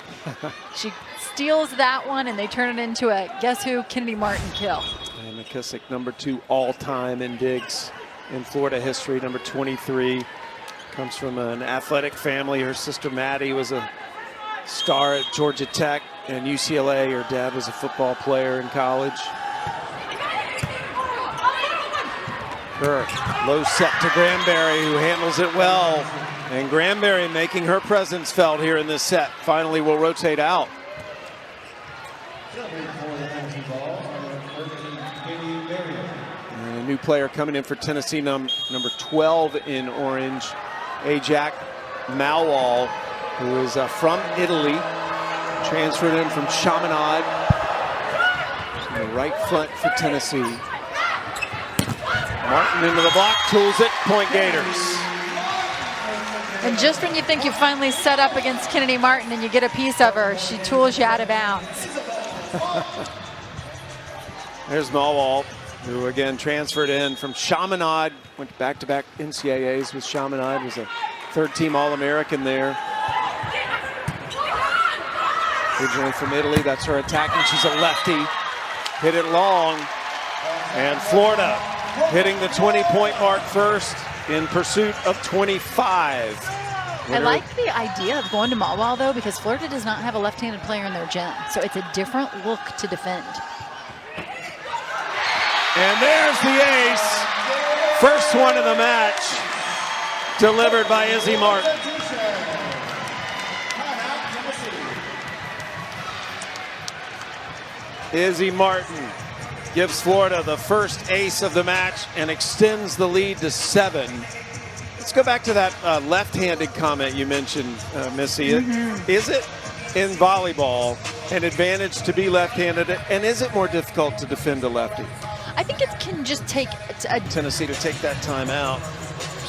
She steals that one, and they turn it into a, guess who, Kennedy Martin kill. And McKissick, number 2 all-time in digs in Florida history, number 23. Comes from an athletic family. Her sister Maddie was a star at Georgia Tech and UCLA. Her dad was a football player in college. Kerr, low set to Granberry, who handles it well. And Granberry making her presence felt here in this set. Finally will rotate out. And a new player coming in for Tennessee, number 12 in orange, Ajak Malwal, who is from Italy. Transferred in from Chaminade. In the right front for Tennessee. Martin into the block, tools it, point Gators. And just when you think you finally set up against Kennedy Martin and you get a piece of her, she tools you out of bounds. There's Mulwalt, who again transferred in from Chaminade, went back-to-back NCAAs with Chaminade, was a third-team All-American there. Originally from Italy, that's her attacking. She's a lefty. Hit it long. And Florida hitting the 20-point mark first in pursuit of 25. I like the idea of going to Mulwalt, though, because Florida does not have a left-handed player in their gym. So it's a different look to defend. And there's the ace. First one of the match, delivered by Izzy Martin. Izzy Martin gives Florida the first ace of the match and extends the lead to 7. Let's go back to that left-handed comment you mentioned, Missy. Is it in volleyball an advantage to be left-handed, and is it more difficult to defend a lefty? I think it can just take Tennessee to take that time out.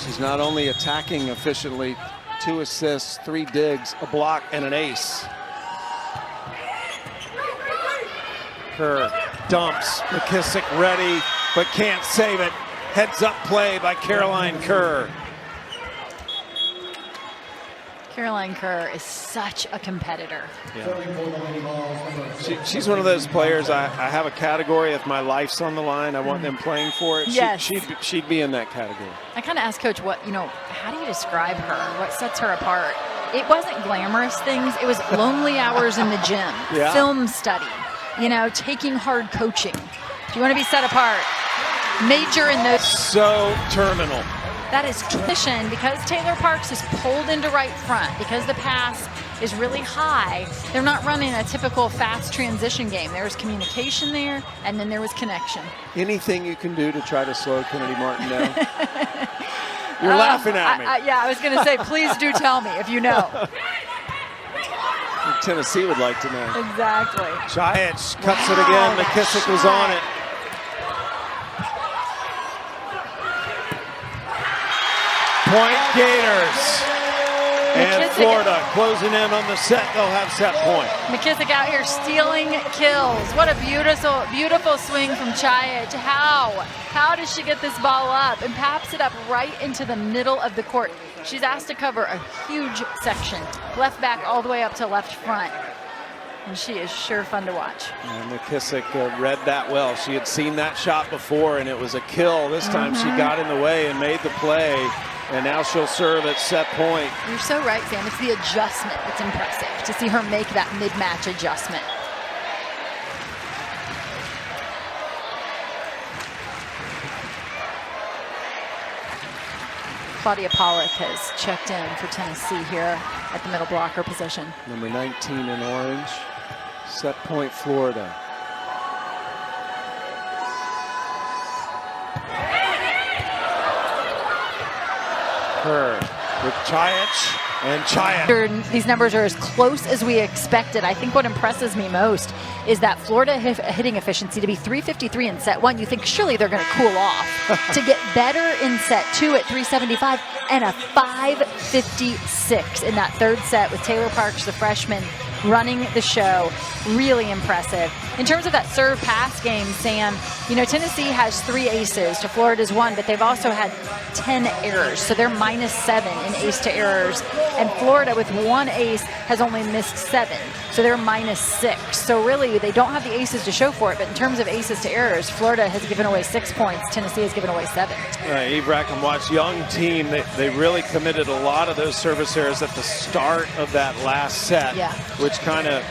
She's not only attacking efficiently, 2 assists, 3 digs, a block, and an ace. Kerr dumps, McKissick ready, but can't save it. Heads up play by Caroline Kerr. Caroline Kerr is such a competitor. Yeah. She's one of those players, I have a category. If my life's on the line, I want them playing for it. Yes. She'd be in that category. I kind of asked Coach, how do you describe her? What sets her apart? It wasn't glamorous things. It was lonely hours in the gym, film study, taking hard coaching. Do you want to be set apart? Major in those. So terminal. That is tradition because Taylor Parks is pulled into right front because the pass is really high. They're not running a typical fast transition game. There was communication there, and then there was connection. Anything you can do to try to slow Kennedy Martin down? You're laughing at me. I was going to say, please do tell me if you know. Tennessee would like to know. Exactly. Chiach cuts it again. McKissick was on it. Point Gators. And McKissick, Florida closing in on the set. They'll have set point. McKissick out here stealing kills. What a beautiful swing from Chiach. How does she get this ball up and pops it up right into the middle of the court? She's asked to cover a huge section, left back all the way up to left front. And she is sure fun to watch. And McKissick read that well. She had seen that shot before, and it was a kill. This time she got in the way and made the play. And now she'll serve at set point. You're so right, Sam. It's the adjustment that's impressive, to see her make that mid-match adjustment. Claudia Pollock has checked in for Tennessee here at the middle blocker position. Number 19 in orange. Set point, Florida. Kerr with Chiach, and Chiach. These numbers are as close as we expected. I think what impresses me most is that Florida hitting efficiency to be 353 in set 1. You think surely they're going to cool off to get better in set 2 at 375 and a 556 in that third set with Taylor Parks, the freshman, running the show. Really impressive. In terms of that serve pass game, Sam, Tennessee has 3 aces to Florida's 1, but they've also had 10 errors. So they're -7 in ace to errors. And Florida with 1 ace has only missed 7. So they're -6. So really, they don't have the aces to show for it. But in terms of aces to errors, Florida has given away 6 points. Tennessee has given away 7. Eve Rackham watched young team. They really committed a lot of those service errors at the start of that last set, which kind of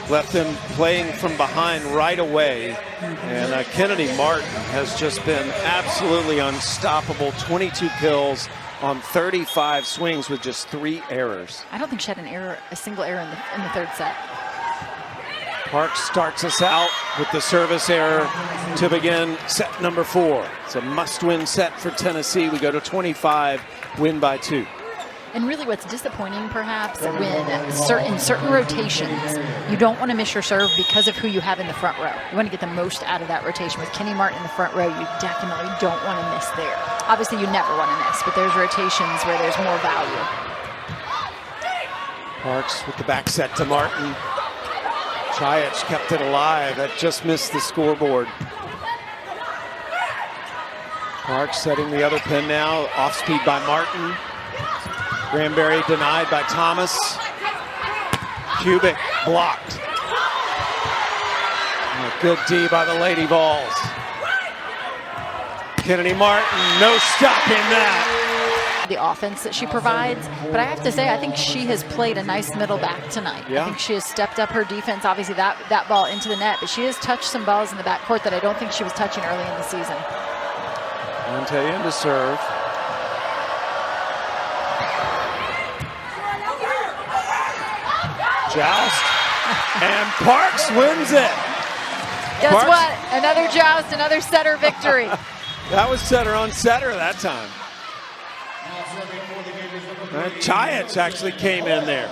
left them playing from behind right away. And Kennedy Martin has just been absolutely unstoppable. 22 kills on 35 swings with just 3 errors. I don't think she had a single error in the third set. Parks starts us out with the service error to begin set number 4. It's a must-win set for Tennessee. We go to 25, win by 2. And really what's disappointing perhaps when in certain rotations, you don't want to miss your serve because of who you have in the front row. You want to get the most out of that rotation. With Kenny Martin in the front row, you definitely don't want to miss there. Obviously you never want to miss, but there's rotations where there's more value. Parks with the back set to Martin. Chayic kept it alive. That just missed the scoreboard. Parks setting the other pin now. Off speed by Martin. Granberry denied by Thomas. Kubik blocked. Oh, good D by the Lady Vols. Kennedy Martin, no stopping that. The offense that she provides, but I have to say, I think she has played a nice middle back tonight. Yeah. I think she has stepped up her defense. Obviously, that ball into the net, but she has touched some balls in the backcourt that I don't think she was touching early in the season. Montayan to serve. Joust, and Parks wins it. Guess Parks. what? Another joust, another setter victory. That was setter on setter that time. Chayic actually came in there.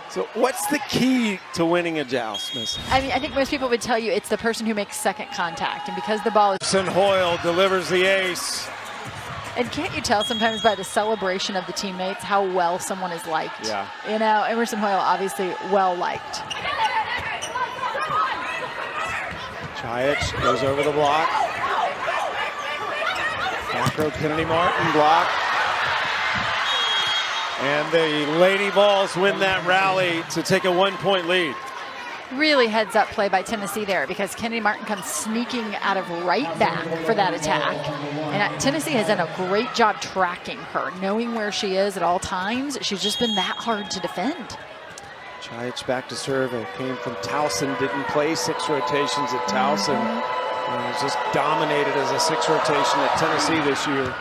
So what's the key to winning a joust, Miss? I mean, I think most people would tell you it's the person who makes second contact, and because the ball is... Hoyle delivers the ace. And can't you tell sometimes by the celebration of the teammates how well someone is liked? Yeah. You know, Emerson Hoyle obviously well liked. Chayic goes over the block. Macro Kennedy Martin block. And the Lady Vols win that rally to take a 1-point lead. Really heads up play by Tennessee there, because Kennedy Martin comes sneaking out of right back for that attack. And Tennessee has done a great job tracking her, knowing where she is at all times. She's just been that hard to defend. Chayic back to serve. It came from Towson. Didn't play 6 rotations at Towson. And was just dominated as a 6 rotation at Tennessee this year.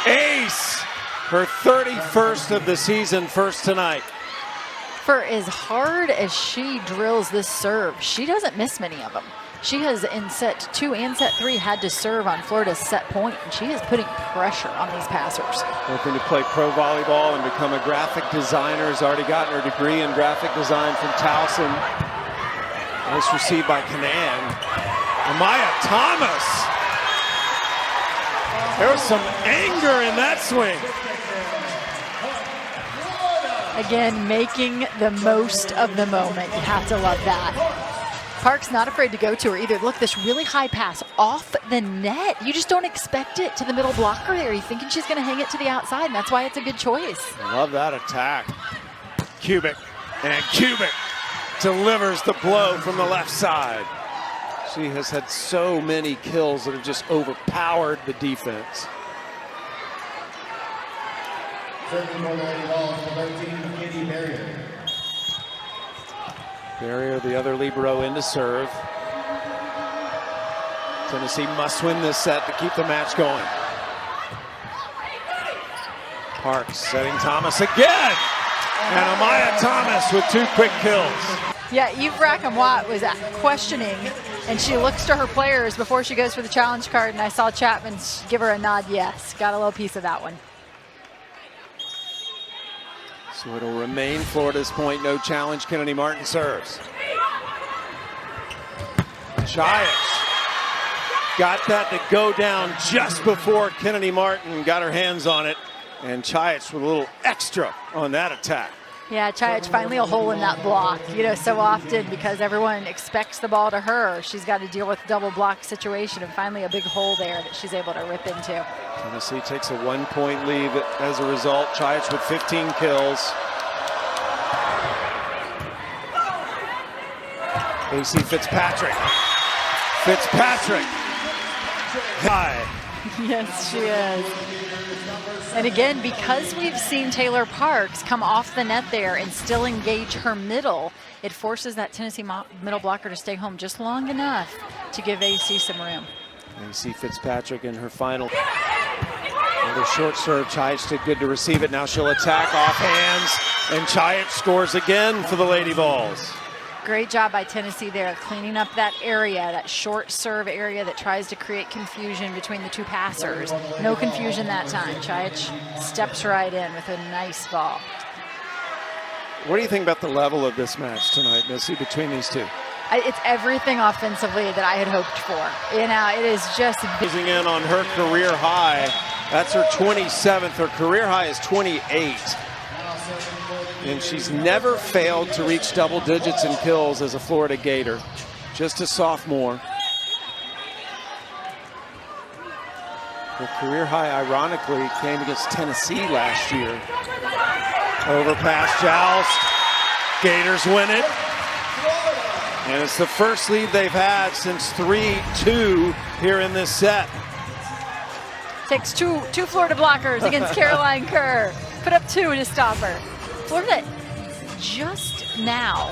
Ace! Her 31st of the season, first tonight. For as hard as she drills this serve, she doesn't miss many of them. She has in set 2 and set 3 had to serve on Florida's set point, and she is putting pressure on these passers. Hoping to play pro volleyball and become a graphic designer. Has already gotten her degree in graphic design from Towson. Nice received by Canaan. Amaya Thomas. There was some anger in that swing. Again, making the most of the moment. You have to love that. Park's not afraid to go to her either. Look, this really high pass off the net. You just don't expect it to the middle blocker there. You're thinking she's going to hang it to the outside, and that's why it's a good choice. Love that attack. Kubik, and Kubik delivers the blow from the left side. She has had so many kills that have just overpowered the defense. Barrier, the other libero, in to serve. Tennessee must win this set to keep the match going. Parks setting Thomas again. And Amaya Thomas with 2 quick kills. Yeah, Eve Rackham-Watt was questioning, and she looks to her players before she goes for the challenge card, and I saw Chapman give her a nod yes. Got a little piece of that one. So it'll remain Florida's point, no challenge. Kennedy Martin serves. Chayic got that to go down just before Kennedy Martin got her hands on it. And Chayic with a little extra on that attack. Yeah, Chayic finally a hole in that block. You know, so often because everyone expects the ball to her, she's got to deal with double block situation, and finally a big hole there that she's able to rip into. Tennessee takes a 1-point lead as a result. Chayic with 15 kills. AC Fitzpatrick. High. Yes, she is. And again, because we've seen Taylor Parks come off the net there and still engage her middle, it forces that Tennessee middle blocker to stay home just long enough to give AC some room. AC Fitzpatrick in her final. Another short serve. Chayic did good to receive it. Now she'll attack off hands, and Chayic scores again for the Lady Vols. Great job by Tennessee there, cleaning up that area, that short serve area that tries to create confusion between the 2 passers. No confusion that time. Chayic steps right in with a nice ball. What do you think about the level of this match tonight, Missy, between these two? It's everything offensively that I had hoped for. You know, it is just... Closing in on her career high. That's her 27th. Her career high is 28. And she's never failed to reach double digits in kills as a Florida Gator. Just a sophomore. Her career high, ironically, came against Tennessee last year. Overpass joust. Gators win it. And it's the first lead they've had since 3-2 here in this set. Takes two Florida blockers against Caroline Kerr. Put up 2 to stop her. Florida just now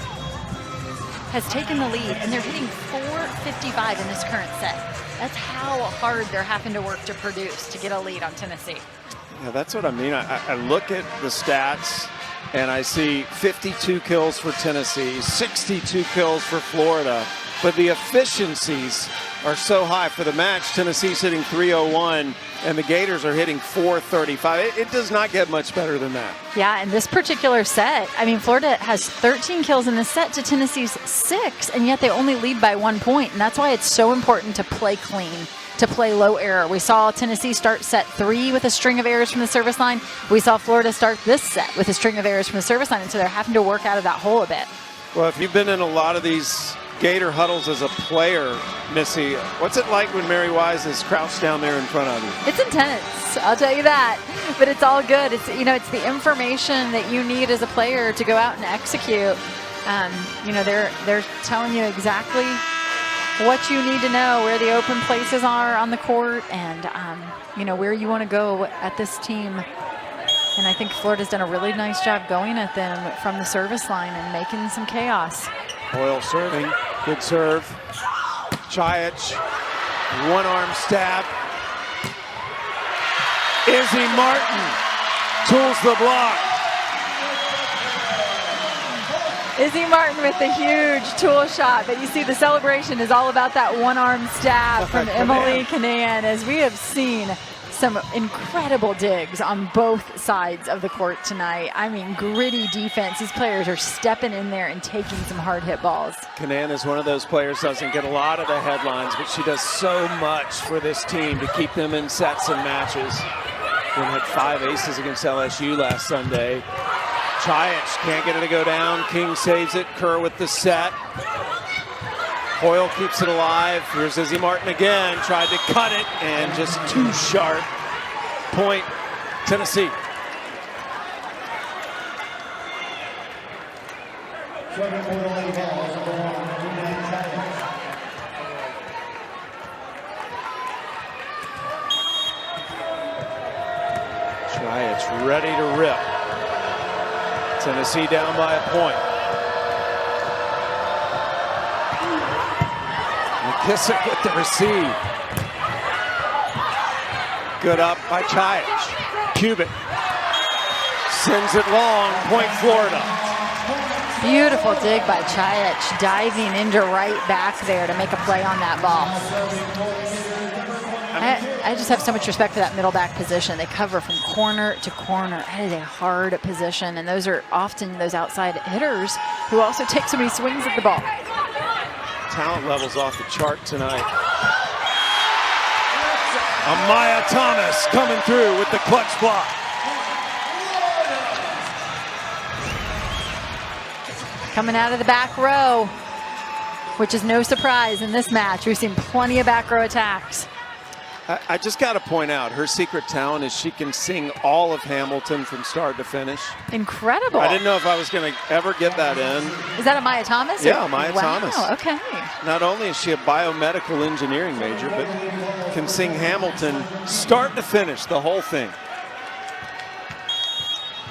has taken the lead, and they're hitting .455 in this current set. That's how hard they're having to work to produce to get a lead on Tennessee. Yeah, that's what I mean. I look at the stats, and I see 52 kills for Tennessee, 62 kills for Florida, but the efficiencies are so high. For the match, Tennessee's hitting .301, and the Gators are hitting .435. It does not get much better than that. Yeah, in this particular set, I mean, Florida has 13 kills in this set to Tennessee's 6, and yet they only lead by 1 point, and that's why it's so important to play clean, to play low error. We saw Tennessee start set 3 with a string of errors from the service line. We saw Florida start this set with a string of errors from the service line, and so they're having to work out of that hole a bit. Well, if you've been in a lot of these Gator huddles as a player, Missy, what's it like when Mary Wise is crouched down there in front of you? It's intense, I'll tell you that, but it's all good. It's, you know, it's the information that you need as a player to go out and execute. You know, they're telling you exactly what you need to know, where the open places are on the court, and you know, where you want to go at this team. And I think Florida's done a really nice job going at them from the service line and making some chaos. Boyle serving, good serve. Chiach, one arm stab. Izzy Martin tools the block. Izzy Martin with the huge tool shot, but you see the celebration is all about that one arm stab from Emily Canan, as we have seen some incredible digs on both sides of the court tonight. I mean, gritty defense. These players are stepping in there and taking some hard hit balls. Canan is one of those players, doesn't get a lot of the headlines, but she does so much for this team to keep them in sets and matches. Then had 5 aces against LSU last Sunday. Chiach can't get it to go down. King saves it. Kerr with the set. Hoyle keeps it alive. Here's Izzy Martin again. Tried to cut it and just too sharp. Point, Tennessee. Chiach ready to rip. Tennessee down by a point. McKissick with the receive. Good up by Chiach. Cubic sends it long. Point Florida. Beautiful dig by Chiach, diving into right back there to make a play on that ball. I just have so much respect for that middle back position. They cover from corner to corner. That is a hard position, and those are often those outside hitters who also take so many swings at the ball. Talent levels off the chart tonight. Amaya Thomas coming through with the clutch block. Coming out of the back row, which is no surprise in this match. We've seen plenty of back row attacks. I just got to point out, her secret talent is she can sing all of Hamilton from start to finish. Incredible. I didn't know if I was going to ever get that in. Is that Amaya Thomas? Yeah, Amaya Thomas. Wow, okay. Not only is she a biomedical engineering major, but can sing Hamilton start to finish, the whole thing.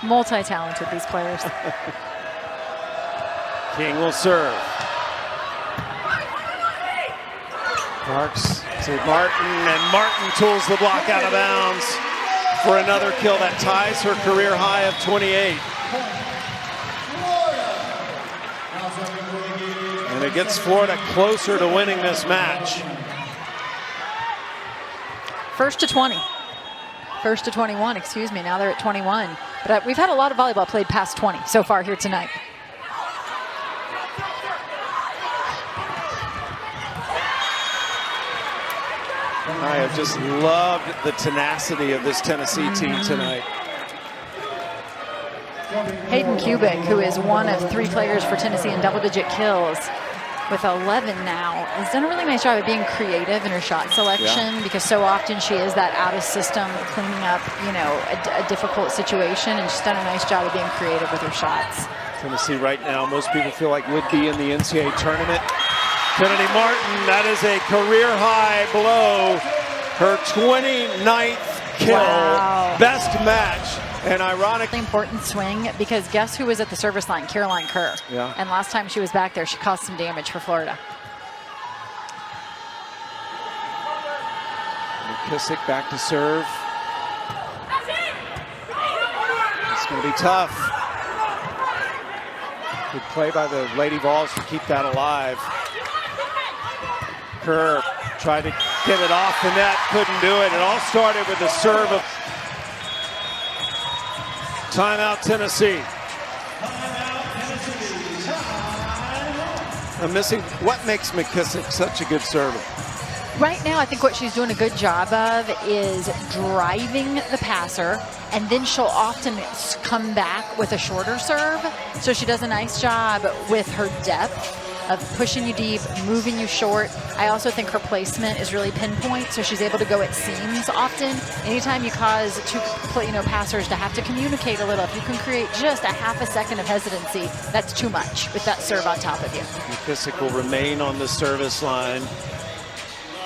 Multi-talented, these players. King will serve. Parks to Martin, and Martin tools the block out of bounds for another kill that ties her career high of 28. And it gets Florida closer to winning this match. First to 20. First to 21, excuse me. Now they're at 21. But we've had a lot of volleyball played past 20 so far here tonight. I have just loved the tenacity of this Tennessee team tonight. Hayden Kubik, who is one of 3 players for Tennessee in double-digit kills, with 11 now, has done a really nice job of being creative in her shot selection, because so often she is that out of system, cleaning up, you know, a difficult situation, and she's done a nice job of being creative with her shots. Tennessee right now, most people feel like would be in the NCAA tournament. Kennedy Martin, that is a career high blow. Her 29th kill, Wow. best match. And ironically, Important swing, because guess who was at the service line? Caroline Kerr. Yeah. And last time she was back there, she caused some damage for Florida. McKissick back to serve. It's going to be tough. Good play by the Lady Vols to keep that alive. Kerr tried to get it off the net, couldn't do it. It all started with the serve of timeout Tennessee. I'm missing, what makes McKissick such a good server? Right now, I think what she's doing a good job of is driving the passer, and then she'll often come back with a shorter serve. So she does a nice job with her depth of pushing you deep, moving you short. I also think her placement is really pinpoint, so she's able to go at seams often. Anytime you cause 2 passers to have to communicate a little, if you can create just a half a second of hesitancy, that's too much with that serve on top of you. McKissick will remain on the service line.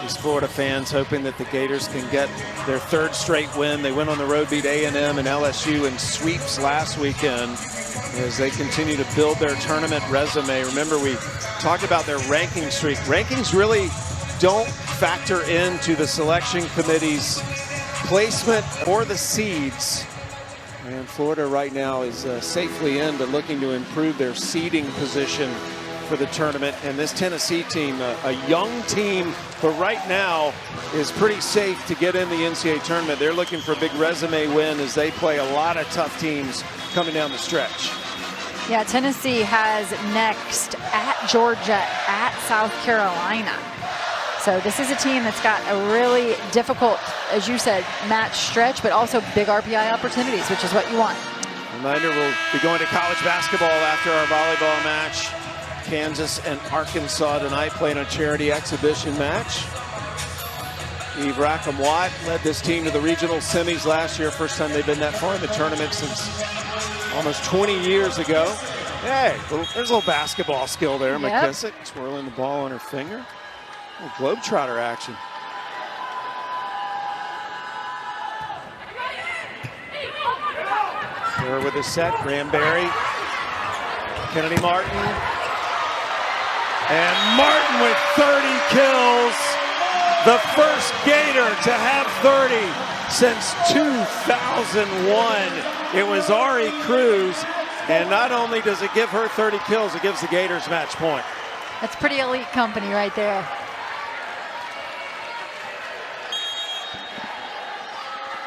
These Florida fans hoping that the Gators can get their 3rd straight win. They went on the road, beat A&M and LSU in sweeps last weekend as they continue to build their tournament resume. Remember, we talked about their ranking streak. Rankings really don't factor into the selection committee's placement or the seeds. And Florida right now is safely in, but looking to improve their seeding position for the tournament. And this Tennessee team, a young team, but right now is pretty safe to get in the NCAA tournament. They're looking for a big resume win as they play a lot of tough teams coming down the stretch. Yeah, Tennessee has next at Georgia, at South Carolina. So this is a team that's got a really difficult, as you said, match stretch, but also big RPI opportunities, which is what you want. Reminder, we'll be going to college basketball after our volleyball match. Kansas and Arkansas tonight playing a charity exhibition match. Eve Rackham-Watt led this team to the regional semis last year. First time they've been that far in the tournament since almost 20 years ago. Hey, there's a little basketball skill there. Yep. McKissick twirling the ball on her finger. A little Globetrotter action. There with a set, Granberry, Kennedy Martin. And Martin with 30 kills. The first Gator to have 30 since 2001. It was Ari Cruz. And not only does it give her 30 kills, it gives the Gators match point. That's pretty elite company right there.